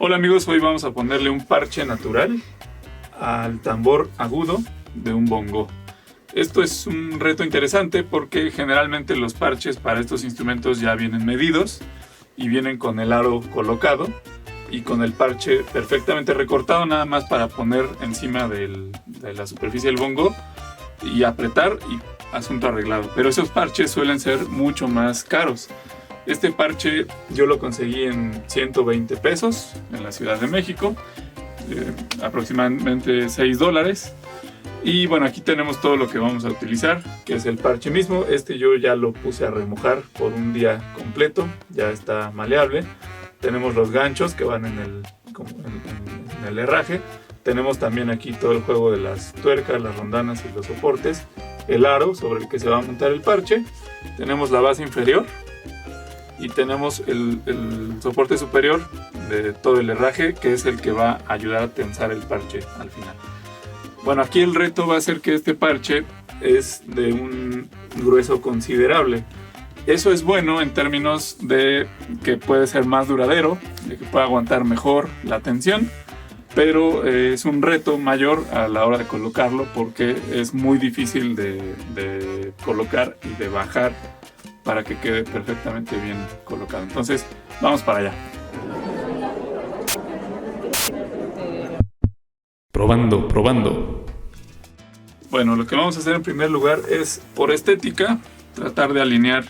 Hola amigos, hoy vamos a ponerle un parche natural al tambor agudo de un bongo. Esto es un reto interesante porque generalmente los parches para estos instrumentos ya vienen medidos y vienen con el aro colocado y con el parche perfectamente recortado, nada más para poner encima de la superficie del bongo y apretar y asunto arreglado. Pero esos parches suelen ser mucho más caros. Este parche yo lo conseguí en 120 pesos en la Ciudad de México, aproximadamente $6. Y bueno, aquí tenemos todo lo que vamos a utilizar, que es el parche mismo. Este yo ya lo puse a remojar por un día completo, ya está maleable. Tenemos los ganchos que van en el herraje. Tenemos también aquí todo el juego de las tuercas, las rondanas y los soportes. El aro sobre el que se va a montar el parche. Tenemos la base inferior. Y tenemos el soporte superior de todo el herraje, que es el que va a ayudar a tensar el parche al final. Bueno, aquí el reto va a ser que este parche es de un grueso considerable. Eso es bueno en términos de que puede ser más duradero, de que puede aguantar mejor la tensión, pero es un reto mayor a la hora de colocarlo porque es muy difícil de colocar y de bajar para que quede perfectamente bien colocado. Entonces, vamos para allá. Probando. Bueno, lo que vamos a hacer en primer lugar es, por estética, tratar de alinear,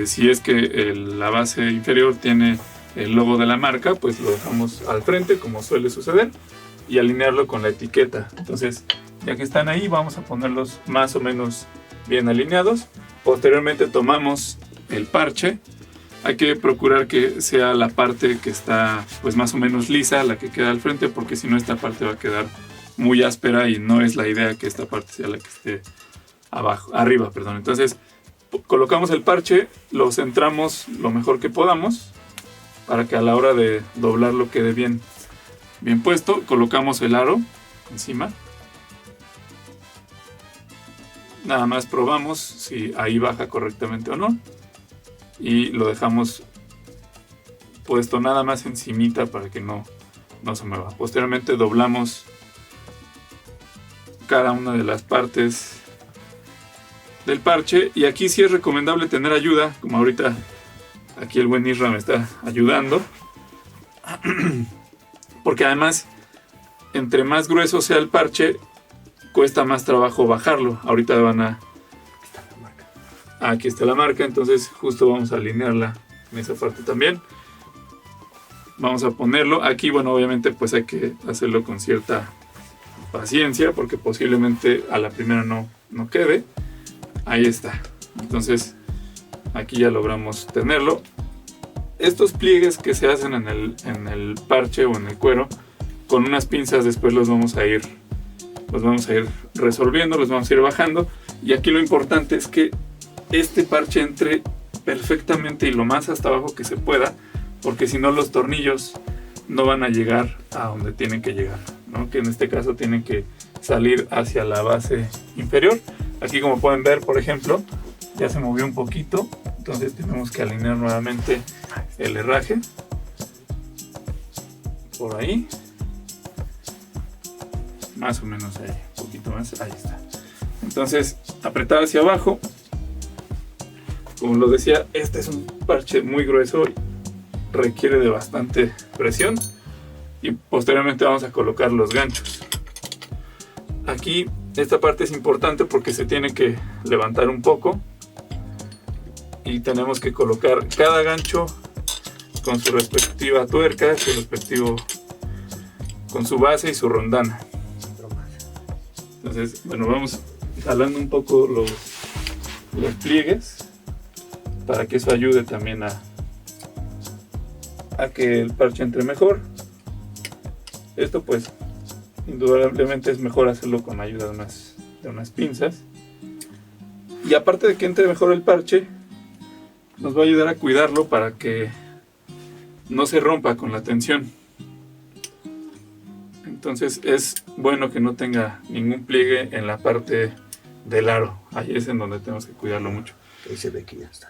si es que la base inferior tiene el logo de la marca, pues lo dejamos al frente, como suele suceder, y alinearlo con la etiqueta. Entonces, ya que están ahí, vamos a ponerlos más o menos bien alineados. Posteriormente tomamos el parche. Hay que procurar que sea la parte que está pues más o menos lisa, la que queda al frente, porque si no esta parte va a quedar muy áspera y no es la idea que esta parte sea la que esté arriba, perdón. Entonces colocamos el parche, lo centramos lo mejor que podamos para que a la hora de doblarlo quede bien puesto. Colocamos el aro encima. Nada más probamos si ahí baja correctamente o no. Y lo dejamos puesto nada más encimita para que no se mueva. Posteriormente doblamos cada una de las partes del parche. Y aquí sí es recomendable tener ayuda, como ahorita aquí el buen Isra me está ayudando. Porque además, entre más grueso sea el parche, cuesta más trabajo bajarlo. Ahorita van a... Aquí está la marca, entonces justo vamos a alinearla en esa parte también. Vamos a ponerlo. Aquí, bueno, obviamente pues hay que hacerlo con cierta paciencia porque posiblemente a la primera no quede. Ahí está. Entonces aquí ya logramos tenerlo. Estos pliegues que se hacen en el parche o en el cuero, con unas pinzas después los vamos a ir resolviendo, los vamos a ir bajando. Y aquí lo importante es que este parche entre perfectamente y lo más hasta abajo que se pueda, porque si no los tornillos no van a llegar a donde tienen que llegar, ¿no? Que en este caso tienen que salir hacia la base inferior. Aquí, como pueden ver, por ejemplo, ya se movió un poquito, entonces tenemos que alinear nuevamente el herraje por ahí, más o menos ahí, un poquito más, ahí está. Entonces, apretar hacia abajo. Como lo decía, este es un parche muy grueso y requiere de bastante presión. Y posteriormente vamos a colocar los ganchos. Aquí esta parte es importante porque se tiene que levantar un poco. Y tenemos que colocar cada gancho con su respectiva tuerca, con su base y su rondana. Entonces, bueno, vamos jalando un poco los pliegues para que eso ayude también a que el parche entre mejor. Esto pues indudablemente es mejor hacerlo con ayuda de unas pinzas. Y aparte de que entre mejor el parche, nos va a ayudar a cuidarlo para que no se rompa con la tensión. Entonces es bueno que no tenga ningún pliegue en la parte del aro. Ahí es en donde tenemos que cuidarlo mucho. Ahí se ve que ya está.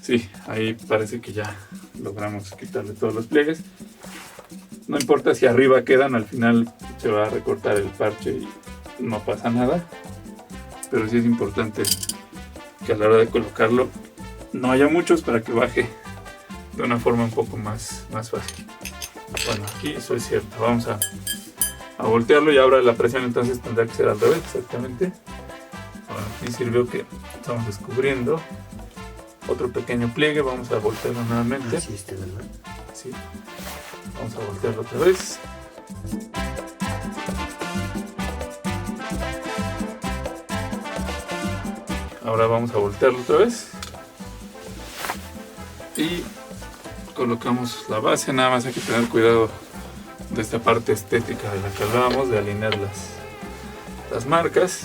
Sí, ahí parece que ya logramos quitarle todos los pliegues. No importa si arriba quedan, al final se va a recortar el parche y no pasa nada. Pero sí es importante que a la hora de colocarlo no haya muchos para que baje de una forma un poco más fácil. Bueno, aquí eso es cierto. Vamos a voltearlo y ahora la presión entonces tendrá que ser al revés, exactamente. Bueno, aquí sirvió que estamos descubriendo otro pequeño pliegue. Vamos a voltearlo nuevamente. Sí, ¿verdad? Sí. Vamos a voltearlo otra vez. Ahora vamos a voltearlo otra vez. Y colocamos la base. Nada más hay que tener cuidado de esta parte estética de la que hablábamos, de alinear las marcas.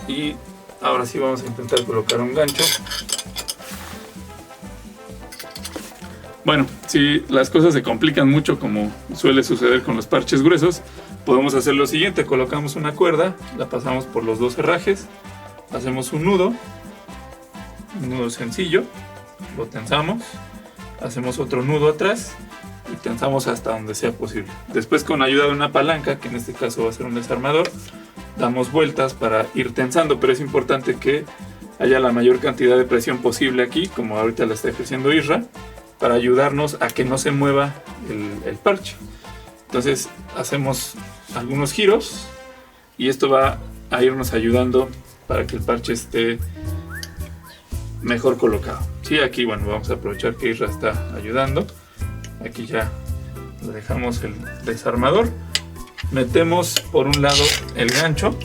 Y ahora sí vamos a intentar colocar un gancho. Bueno, si las cosas se complican mucho, como suele suceder con los parches gruesos, podemos hacer lo siguiente: colocamos una cuerda, la pasamos por los dos herrajes, hacemos un nudo sencillo, lo tensamos, hacemos otro nudo atrás y tensamos hasta donde sea posible. Después, con ayuda de una palanca, que en este caso va a ser un desarmador, damos vueltas para ir tensando, pero es importante que haya la mayor cantidad de presión posible aquí, como ahorita la está ejerciendo Isra, para ayudarnos a que no se mueva el parche. Entonces hacemos algunos giros y esto va a irnos ayudando para que el parche esté mejor colocado. Sí, aquí bueno, vamos a aprovechar que Isra está ayudando. Aquí ya le dejamos el desarmador. Metemos por un lado el gancho,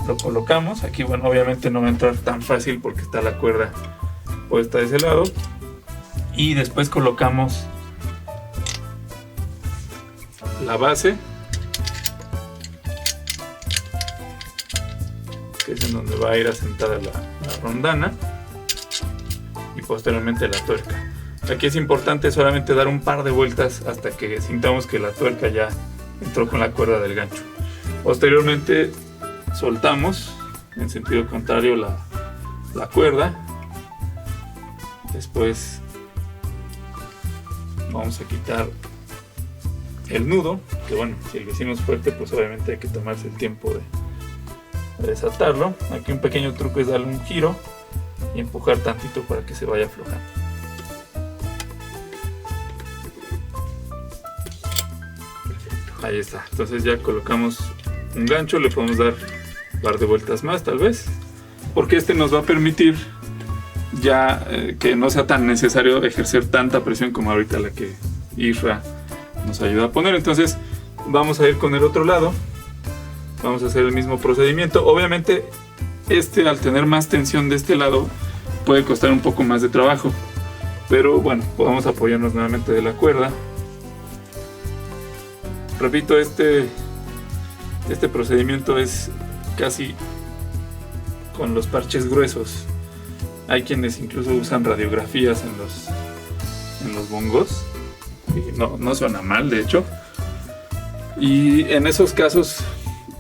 lo colocamos. Aquí bueno, obviamente no va a entrar tan fácil porque está la cuerda puesta de ese lado, y después colocamos la base, que es en donde va a ir asentada la rondana, y posteriormente la tuerca. Aquí es importante solamente dar un par de vueltas hasta que sintamos que la tuerca ya entró con la cuerda del gancho. Posteriormente soltamos en sentido contrario la cuerda. Después vamos a quitar el nudo, que bueno, si el vecino es fuerte, pues obviamente hay que tomarse el tiempo de desatarlo. Aquí un pequeño truco es darle un giro y empujar tantito para que se vaya aflojando. Ahí está. Entonces ya colocamos un gancho, le podemos dar un par de vueltas más tal vez, porque este nos va a permitir ya que no sea tan necesario ejercer tanta presión como ahorita la que Isra nos ayuda a poner. Entonces vamos a ir con el otro lado, vamos a hacer el mismo procedimiento. Obviamente al tener más tensión de este lado puede costar un poco más de trabajo, pero bueno, podemos apoyarnos nuevamente de la cuerda. Repito, este procedimiento es casi con los parches gruesos. Hay quienes incluso usan radiografías en los bongos. Y no suena mal, de hecho. Y en esos casos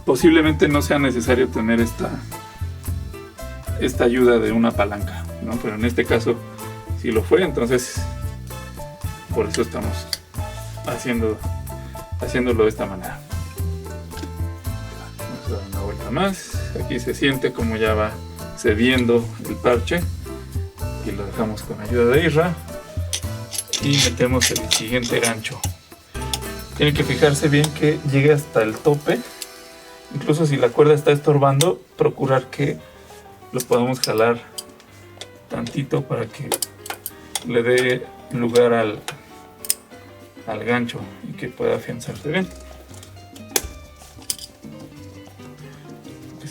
posiblemente no sea necesario tener esta ayuda de una palanca, ¿no? Pero en este caso sí lo fue, entonces por eso estamos haciéndolo de esta manera. Vamos a dar una vuelta más. Aquí se siente como ya va cediendo el parche, y lo dejamos con ayuda de Isra y metemos el siguiente gancho. Tienen que fijarse bien que llegue hasta el tope, incluso si la cuerda está estorbando, procurar que lo podamos jalar tantito para que le dé lugar al gancho y que pueda afianzarse bien.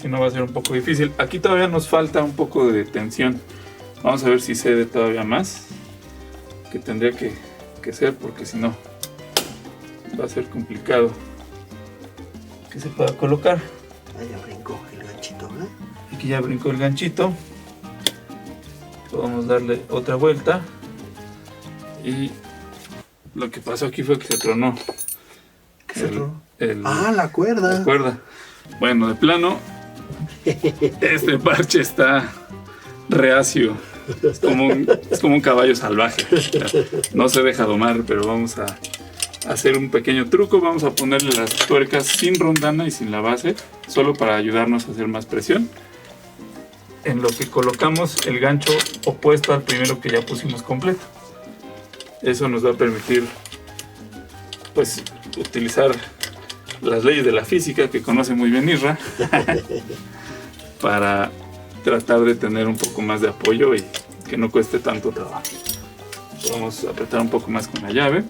Si no va a ser un poco difícil. Aquí todavía nos falta un poco de tensión. Vamos a ver si cede todavía más, que tendría que ser, porque si no va a ser complicado que se pueda colocar. Ya brincó el ganchito, ¿eh? Aquí ya brincó el ganchito. Podemos darle otra vuelta, y lo que pasó aquí fue que se tronó. ¿Qué se tronó? La cuerda. La cuerda. Bueno, de plano, este parche está reacio Es como un caballo salvaje. O sea, no se deja domar, pero vamos a hacer un pequeño truco. Vamos a ponerle las tuercas sin rondana y sin la base, solo para ayudarnos a hacer más presión. En lo que colocamos el gancho opuesto al primero que ya pusimos completo. Eso nos va a permitir, pues, utilizar las leyes de la física que conoce muy bien Isra para tratar de tener un poco más de apoyo y que no cueste tanto trabajo. Vamos a apretar un poco más con la llave.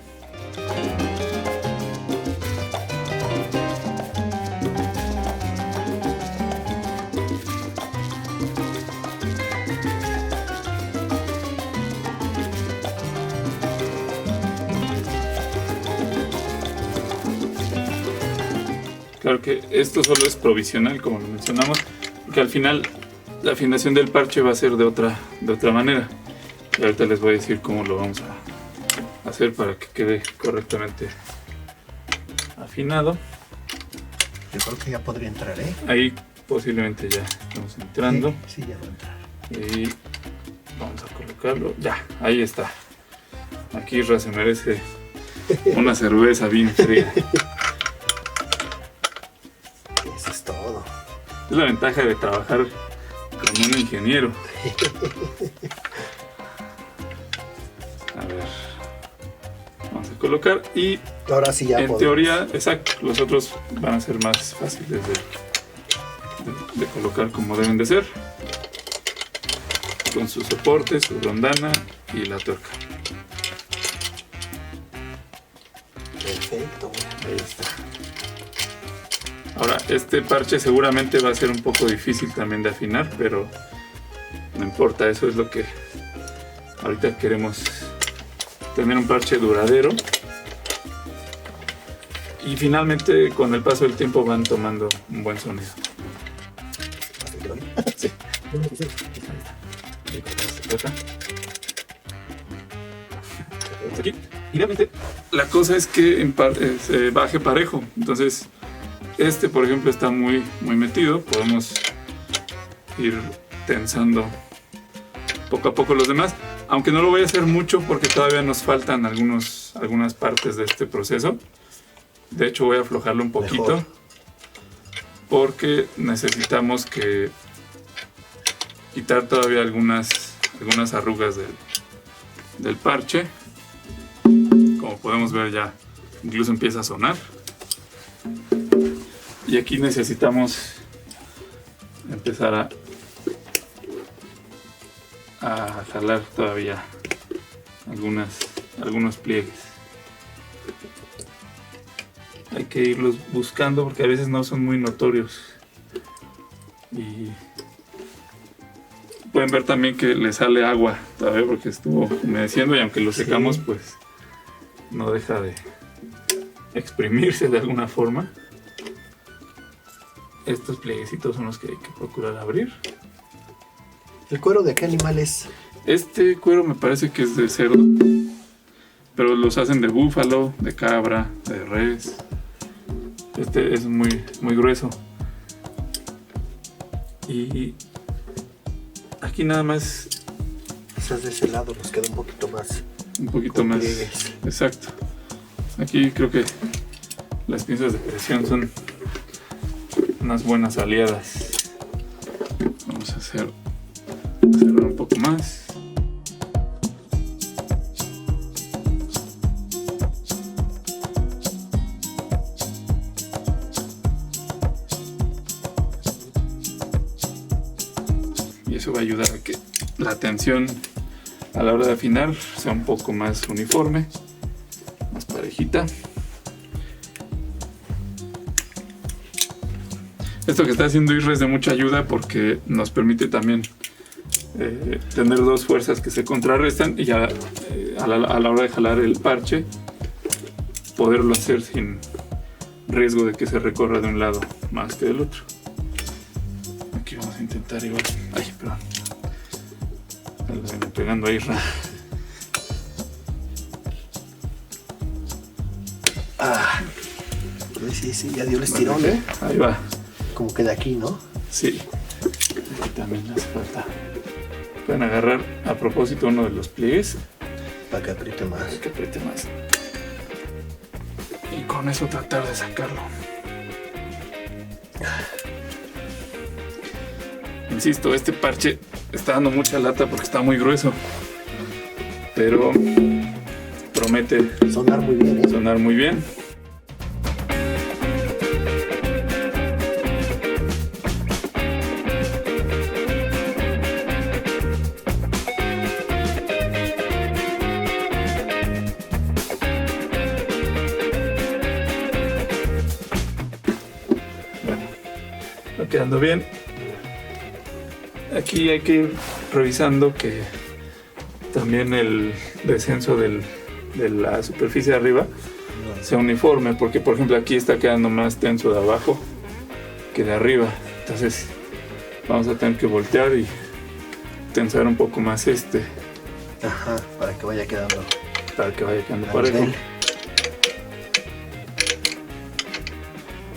Claro que esto solo es provisional, como lo mencionamos, porque al final la afinación del parche va a ser de otra manera. Y ahorita les voy a decir cómo lo vamos a hacer para que quede correctamente afinado. Yo creo que ya podría entrar, ¿eh? Ahí posiblemente ya estamos entrando. Sí, ya va a entrar. Y vamos a colocarlo. Ya, ahí está. Aquí Isra se merece una cerveza bien fría. Eso es todo. Es la ventaja de trabajar con un ingeniero. A ver, vamos a colocar y ahora sí ya en podemos. teoría, exacto, los otros van a ser más fáciles de colocar como deben de ser, con su soporte, su rondana y la tuerca. Perfecto. Ahí está. Ahora, este parche seguramente va a ser un poco difícil también de afinar, pero no importa, eso es lo que ahorita queremos, tener un parche duradero. Y finalmente, con el paso del tiempo, van tomando un buen sonido. Sí. Aquí. Y realmente la cosa es que se baje parejo. Entonces, este, por ejemplo, está muy metido. Podemos ir tensando poco a poco los demás. Aunque no lo voy a hacer mucho porque todavía nos faltan algunas partes de este proceso. De hecho, voy a aflojarlo un poquito. Mejor. Porque necesitamos quitar todavía algunas arrugas del parche. Como podemos ver, ya incluso empieza a sonar. Y aquí necesitamos empezar a jalar todavía algunos pliegues. Hay que irlos buscando porque a veces no son muy notorios. Y pueden ver también que le sale agua todavía porque estuvo humedeciendo, y aunque lo secamos, pues no deja de exprimirse de alguna forma. Estos plieguecitos son los que hay que procurar abrir. ¿El cuero de qué animal es? Este cuero me parece que es de cerdo, pero los hacen de búfalo, de cabra, de res. Este es muy grueso. Y aquí nada más. Quizás de ese lado nos queda un poquito más. Un poquito más. Pliegues. Exacto. Aquí creo que las pinzas de presión son unas buenas aliadas. Vamos a cerrar un poco más. Y eso va a ayudar a que la tensión a la hora de afinar sea un poco más uniforme, más parejita. Esto que está haciendo Isra es de mucha ayuda porque nos permite también tener dos fuerzas que se contrarrestan y a la hora de jalar el parche poderlo hacer sin riesgo de que se recorra de un lado más que del otro. Aquí vamos a intentar igual. Ay, perdón. Le vengo pegando a Isra. Sí, ya dio el estirón, ¿eh? Ahí va. Como que de aquí, ¿no? Sí. Aquí también hace falta Pueden agarrar a propósito uno de los pliegues Para que apriete más. para que apriete más. Y con eso tratar de sacarlo. Insisto, este parche está dando mucha lata porque está muy grueso. Pero promete Sonar muy bien, ¿eh? sonar muy bien. Bueno, va quedando bien. Aquí hay que ir revisando que también el descenso de la superficie de arriba sea uniforme, porque por ejemplo aquí está quedando más tenso de abajo que de arriba. Entonces vamos a tener que voltear y tensar un poco más Ajá, para que vaya quedando. para que vaya quedando al parejo. nivel.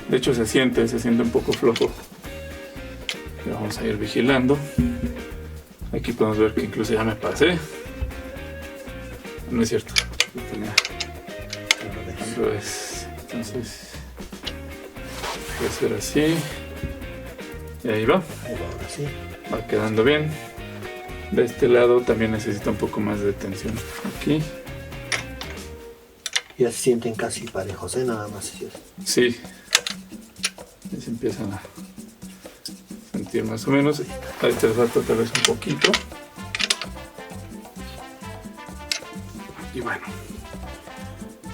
De hecho se siente un poco flojo. Lo vamos a ir vigilando. Aquí podemos ver que incluso ya me pasé. No es cierto. Lo tenía al revés. Entonces voy a hacer así. Y ahí va. Ahí va, ahora sí. Va quedando bien. De este lado también necesita un poco más de tensión. Aquí. Ya se sienten casi parejos, ¿eh? Nada más. ¿Sí? Sí. Ya se empiezan a sentir más o menos. A este rato tal vez un poquito. Y bueno.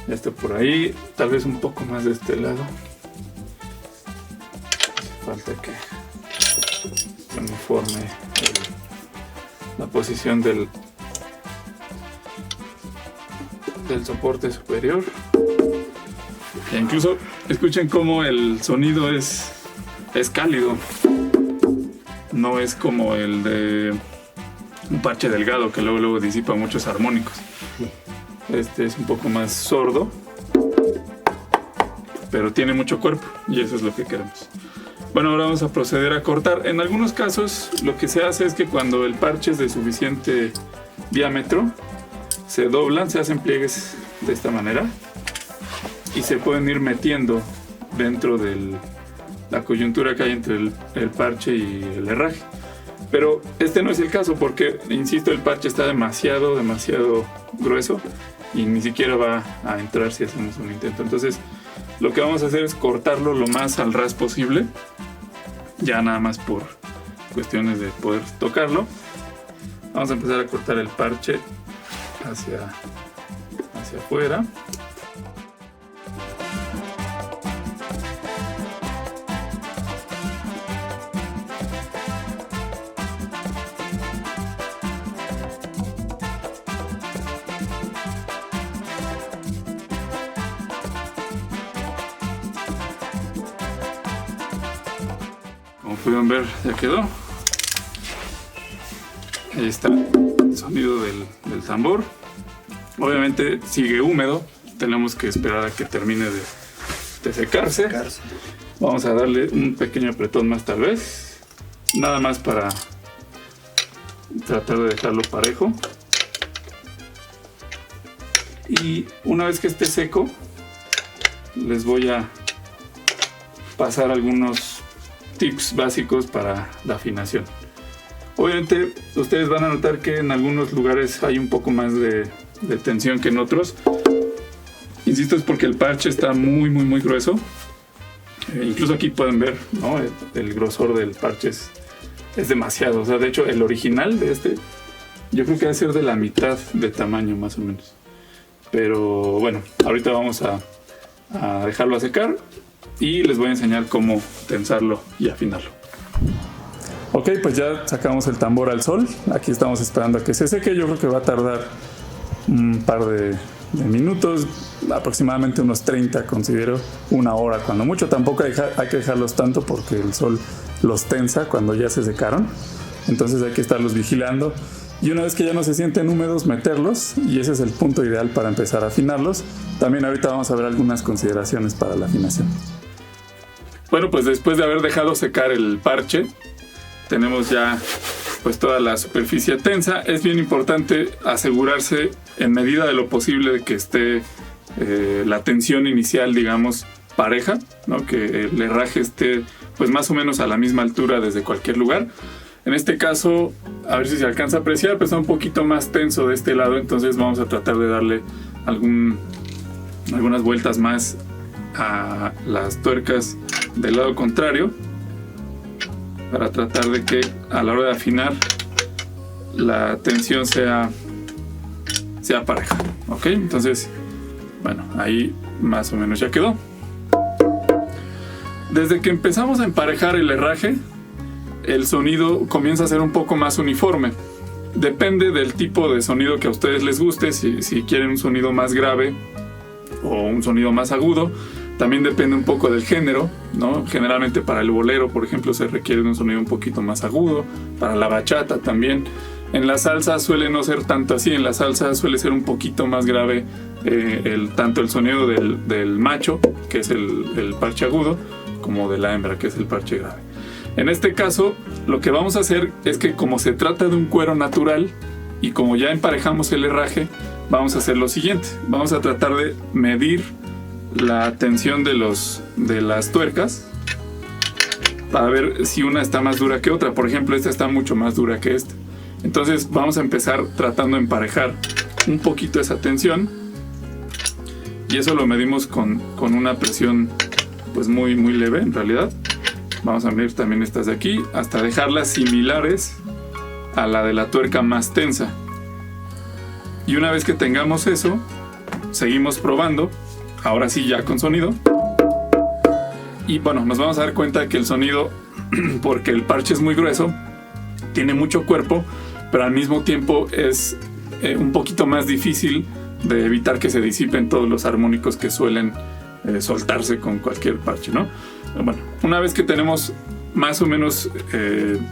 Ya está por ahí. Tal vez un poco más de este lado. Hace falta que se uniforme la posición del soporte superior. E incluso escuchen cómo el sonido es cálido. No es como el de un parche delgado que luego disipa muchos armónicos. Este es un poco más sordo, pero tiene mucho cuerpo y eso es lo que queremos. Bueno, ahora vamos a proceder a cortar. En algunos casos lo que se hace es que cuando el parche es de suficiente diámetro, se doblan, se hacen pliegues de esta manera y se pueden ir metiendo dentro de la coyuntura que hay entre el parche y el herraje. Pero este no es el caso porque, insisto, el parche está demasiado grueso y ni siquiera va a entrar si hacemos un intento. Entonces lo que vamos a hacer es cortarlo lo más al ras posible, ya nada más por cuestiones de poder tocarlo. Vamos a empezar a cortar el parche hacia afuera. Como pudieron ver, ya quedó. Ahí está el sonido del tambor. Obviamente sigue húmedo. Tenemos que esperar a que termine de secarse. Vamos a darle un pequeño apretón más tal vez. Nada más para tratar de dejarlo parejo. Y una vez que esté seco, les voy a pasar algunos tips básicos para la afinación. Obviamente ustedes van a notar que en algunos lugares hay un poco más de tensión que en otros. Insisto, es porque el parche está muy grueso. Incluso aquí pueden ver, ¿no? El grosor del parche es demasiado. O sea, de hecho el original de este yo creo que debe ser de la mitad de tamaño más o menos. Pero bueno, ahorita vamos a dejarlo a secar y les voy a enseñar cómo tensarlo y afinarlo. Ok, pues ya sacamos el tambor al sol. Aquí estamos esperando a que se seque. Yo creo que va a tardar un par de minutos, aproximadamente unos 30, considero, una hora cuando mucho. Tampoco hay que dejarlos tanto porque el sol los tensa cuando ya se secaron. Entonces hay que estarlos vigilando. Y una vez que ya no se sienten húmedos, meterlos, y ese es el punto ideal para empezar a afinarlos. También ahorita vamos a ver algunas consideraciones para la afinación. Bueno, pues después de haber dejado secar el parche, tenemos ya pues toda la superficie tensa. Es bien importante asegurarse en medida de lo posible de que esté la tensión inicial, digamos, pareja, ¿no? Que el herraje esté pues más o menos a la misma altura desde cualquier lugar. En este caso, a ver si se alcanza a apreciar, pues está un poquito más tenso de este lado, entonces vamos a tratar de darle algunas vueltas más a las tuercas del lado contrario para tratar de que a la hora de afinar la tensión sea pareja, ¿ok? Entonces, bueno, ahí más o menos ya quedó. Desde que empezamos a emparejar el herraje, el sonido comienza a ser un poco más uniforme. Depende del tipo de sonido que a ustedes les guste, si quieren un sonido más grave o un sonido más agudo. También depende un poco del género, ¿no? Generalmente para el bolero, por ejemplo, se requiere un sonido un poquito más agudo. Para la bachata también. En la salsa suele no ser tanto así. En la salsa suele ser un poquito más grave tanto el sonido del macho, que es el parche agudo, como de la hembra, que es el parche grave. En este caso, lo que vamos a hacer es que, como se trata de un cuero natural y como ya emparejamos el herraje, vamos a hacer lo siguiente. Vamos a tratar de medir la tensión de las tuercas para ver si una está más dura que otra. Por ejemplo, esta está mucho más dura que esta. Entonces vamos a empezar tratando de emparejar un poquito esa tensión, y eso lo medimos con una presión pues muy leve en realidad. Vamos a medir también estas de aquí hasta dejarlas similares a la de la tuerca más tensa. Y una vez que tengamos eso, seguimos probando, ahora sí ya con sonido. Y bueno, nos vamos a dar cuenta que el sonido, porque el parche es muy grueso, tiene mucho cuerpo, pero al mismo tiempo es un poquito más difícil de evitar que se disipen todos los armónicos que suelen soltarse con cualquier parche, ¿no? Bueno, una vez que tenemos más o menos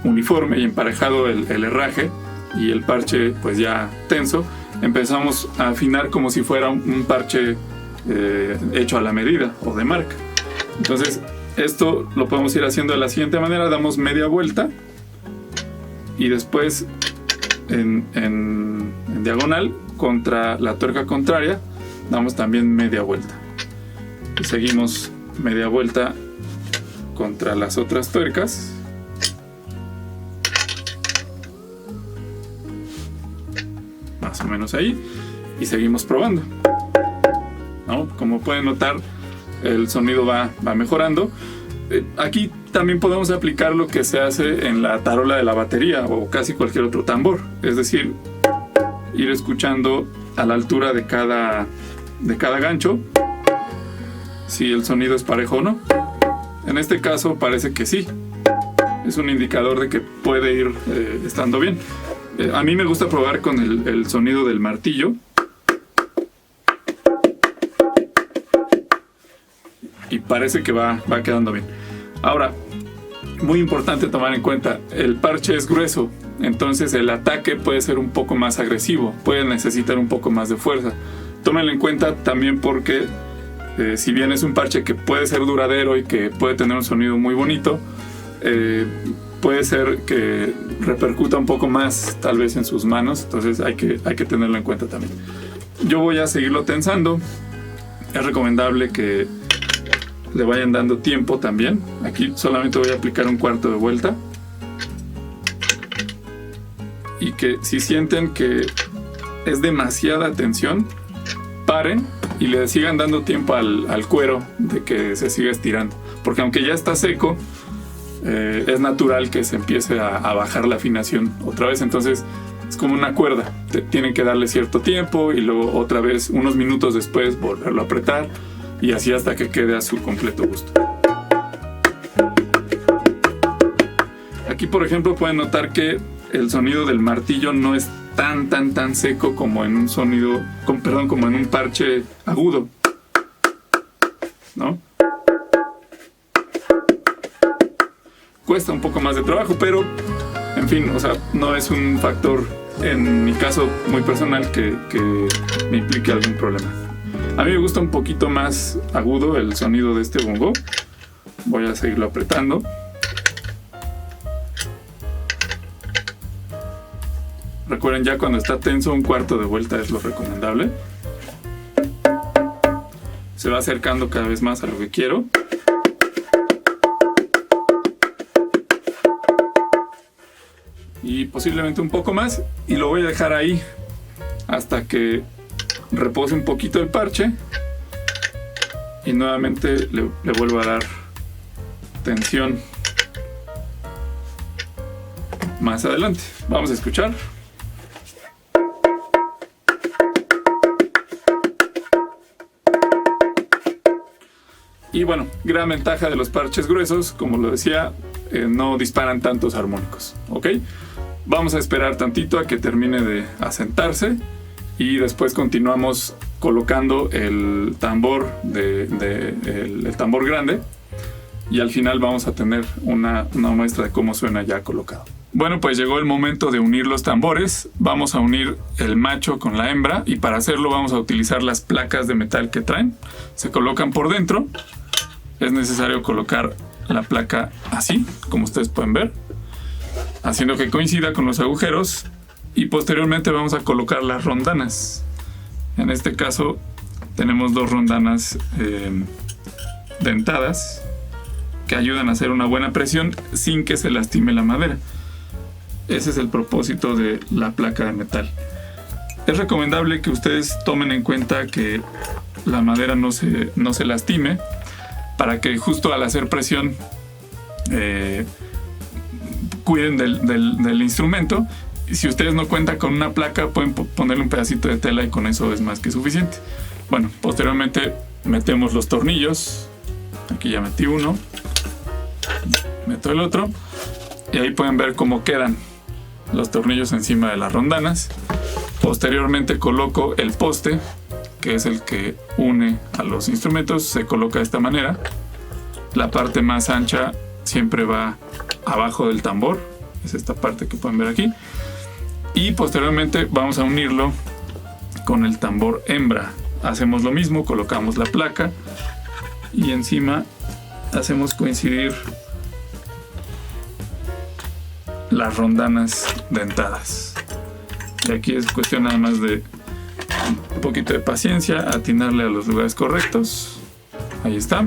uniforme y emparejado el herraje y el parche pues ya tenso, empezamos a afinar como si fuera un parche hecho a la medida o de marca. Entonces esto lo podemos ir haciendo de la siguiente manera: damos media vuelta y después en diagonal contra la tuerca contraria damos también media vuelta y seguimos media vuelta contra las otras tuercas. Más o menos ahí, y seguimos probando, ¿no? Como pueden notar, el sonido va mejorando. Aquí también podemos aplicar lo que se hace en la tarola de la batería o casi cualquier otro tambor, es decir, ir escuchando a la altura de cada gancho si el sonido es parejo o no. En este caso parece que sí, es un indicador de que puede ir estando bien. A mí me gusta probar con el sonido del martillo, y parece que va quedando bien. Ahora, muy importante tomar en cuenta, el parche es grueso, entonces el ataque puede ser un poco más agresivo, puede necesitar un poco más de fuerza. Tómenlo en cuenta también porque si bien es un parche que puede ser duradero y que puede tener un sonido muy bonito, puede ser que repercuta un poco más tal vez en sus manos, entonces hay que tenerlo en cuenta también. Yo voy a seguirlo tensando. Es recomendable que le vayan dando tiempo también. Aquí solamente voy a aplicar un cuarto de vuelta, y que si sienten que es demasiada tensión, paren y le sigan dando tiempo al cuero de que se siga estirando, porque aunque ya está seco, es natural que se empiece a bajar la afinación otra vez. Entonces es como una cuerda, tienen que darle cierto tiempo y luego otra vez unos minutos después volverlo a apretar, y así hasta que quede a su completo gusto. Aquí, por ejemplo, pueden notar que el sonido del martillo no es tan seco como en un sonido, como en un parche agudo, ¿no? Cuesta un poco más de trabajo, pero en fin, o sea, no es un factor, en mi caso muy personal, que me implique algún problema. A mí me gusta un poquito más agudo el sonido de este bongo. Voy a seguirlo apretando. Recuerden, ya cuando está tenso, un cuarto de vuelta es lo recomendable. Se va acercando cada vez más a lo que quiero. Y posiblemente un poco más. Y lo voy a dejar ahí hasta que repose un poquito el parche. Y nuevamente le vuelvo a dar tensión más adelante. Vamos a escuchar. Y bueno, gran ventaja de los parches gruesos, como lo decía, no disparan tantos armónicos, ¿ok? Vamos a esperar tantito a que termine de asentarse y después continuamos colocando el tambor, el tambor grande, y al final vamos a tener una muestra de cómo suena ya colocado. Bueno, pues llegó el momento de unir los tambores. Vamos a unir el macho con la hembra y para hacerlo vamos a utilizar las placas de metal que traen. Se colocan por dentro. Es necesario colocar la placa así, como ustedes pueden ver, haciendo que coincida con los agujeros, y posteriormente vamos a colocar las rondanas. En este caso tenemos dos rondanas dentadas que ayudan a hacer una buena presión sin que se lastime la madera. Ese es el propósito de la placa de metal. Es recomendable que ustedes tomen en cuenta que la madera no se lastime, para que justo al hacer presión cuiden del instrumento. Y si ustedes no cuentan con una placa, pueden ponerle un pedacito de tela y con eso es más que suficiente. Bueno, posteriormente metemos los tornillos. Aquí ya metí uno, meto el otro y ahí pueden ver cómo quedan los tornillos encima de las rondanas. Posteriormente coloco el poste, que es el que une a los instrumentos. Se coloca de esta manera. La parte más ancha siempre va abajo del tambor, es esta parte que pueden ver aquí, y posteriormente vamos a unirlo con el tambor hembra. Hacemos lo mismo, colocamos la placa y encima hacemos coincidir las rondanas dentadas. Y aquí es cuestión nada más de un poquito de paciencia, atinarle a los lugares correctos. Ahí está.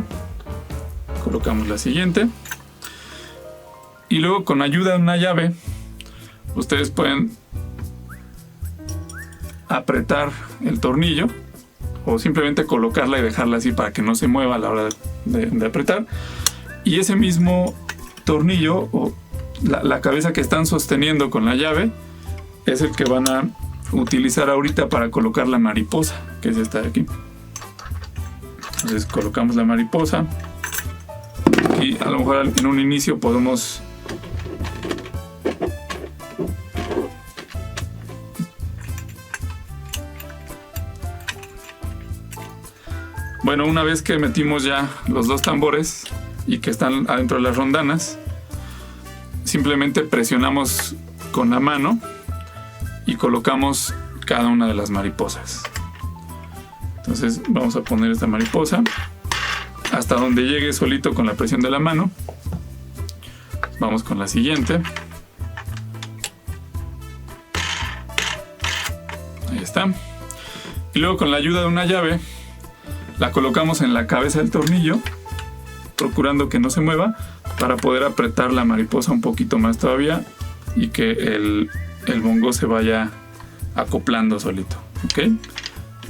Colocamos la siguiente. Y luego, con ayuda de una llave, ustedes pueden apretar el tornillo o simplemente colocarla y dejarla así para que no se mueva a la hora de apretar. Y ese mismo tornillo o la cabeza que están sosteniendo con la llave es el que van a utilizar ahorita para colocar la mariposa, que es esta de aquí. Entonces colocamos la mariposa y a lo mejor en un inicio podemos bueno, una vez que metimos ya los dos tambores y que están adentro de las rondanas, simplemente presionamos con la mano y colocamos cada una de las mariposas. Entonces vamos a poner esta mariposa hasta donde llegue solito con la presión de la mano. Vamos con la siguiente. Ahí está. Y luego, con la ayuda de una llave, la colocamos en la cabeza del tornillo, procurando que no se mueva, para poder apretar la mariposa un poquito más todavía y que el bongo se vaya acoplando solito. ¿Ok?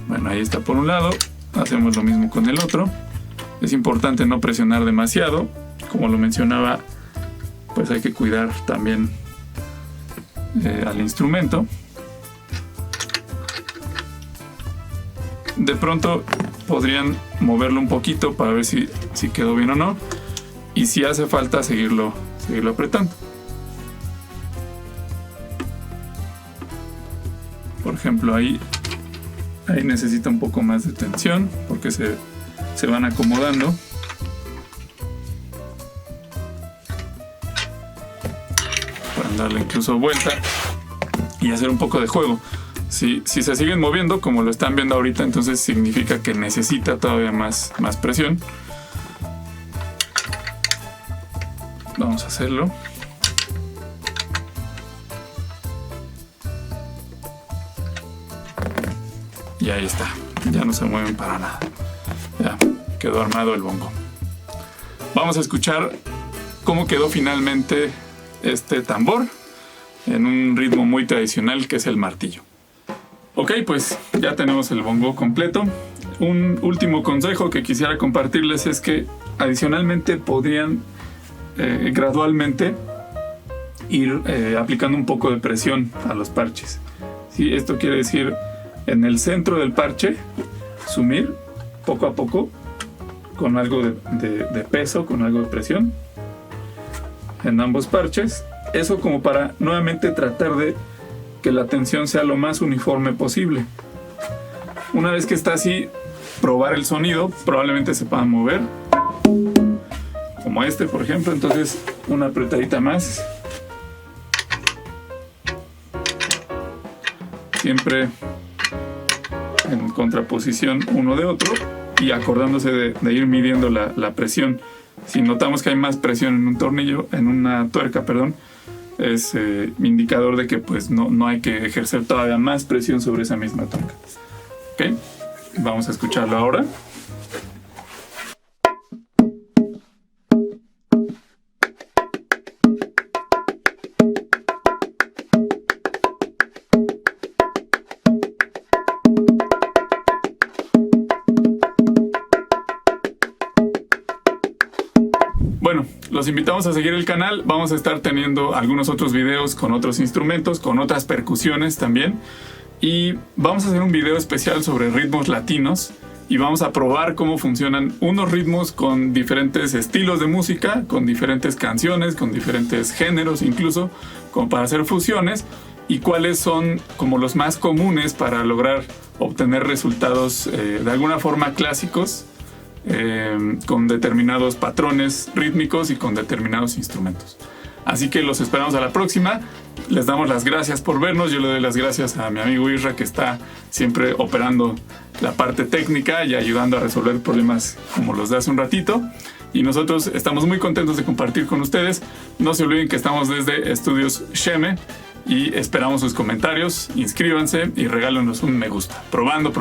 Bueno, ahí está por un lado. Hacemos lo mismo con el otro. Es importante no presionar demasiado. Como lo mencionaba, pues hay que cuidar también al instrumento. De pronto podrían moverlo un poquito para ver si quedó bien o no. Y si hace falta seguirlo apretando. Por ejemplo, ahí necesita un poco más de tensión porque se van acomodando. Pueden darle incluso vuelta y hacer un poco de juego. Si se siguen moviendo como lo están viendo ahorita, entonces significa que necesita todavía más presión. Vamos a hacerlo. Y ahí está, ya no se mueven para nada. Ya quedó armado el bongo. Vamos a escuchar cómo quedó finalmente este tambor en un ritmo muy tradicional que es el martillo. Ok, pues ya tenemos el bongo completo. Un último consejo que quisiera compartirles es que adicionalmente podrían gradualmente ir aplicando un poco de presión a los parches. ¿Sí? Esto quiere decir en el centro del parche sumir poco a poco con algo de peso, con algo de presión en ambos parches. Eso como para nuevamente tratar de que la tensión sea lo más uniforme posible. Una vez que está así, probar el sonido, probablemente se puedan mover, como este por ejemplo. Entonces una apretadita más, siempre en contraposición uno de otro y acordándose de ir midiendo la presión. Si notamos que hay más presión en un tornillo, en una tuerca, perdón, es indicador de que pues no hay que ejercer todavía más presión sobre esa misma tuerca. Ok, vamos a escucharlo ahora. Bueno, los invitamos a seguir el canal. Vamos a estar teniendo algunos otros videos con otros instrumentos, con otras percusiones también. Y vamos a hacer un video especial sobre ritmos latinos. Y vamos a probar cómo funcionan unos ritmos con diferentes estilos de música, con diferentes canciones, con diferentes géneros incluso, como para hacer fusiones. Y cuáles son como los más comunes para lograr obtener resultados de alguna forma clásicos, con determinados patrones rítmicos y con determinados instrumentos. Así que los esperamos a la próxima. Les damos las gracias por vernos. Yo le doy las gracias a mi amigo Isra, que está siempre operando la parte técnica y ayudando a resolver problemas como los de hace un ratito. Y nosotros estamos muy contentos de compartir con ustedes. No se olviden que estamos desde Estudios Sheme y esperamos sus comentarios. Inscríbanse y regálenos un me gusta. Probando.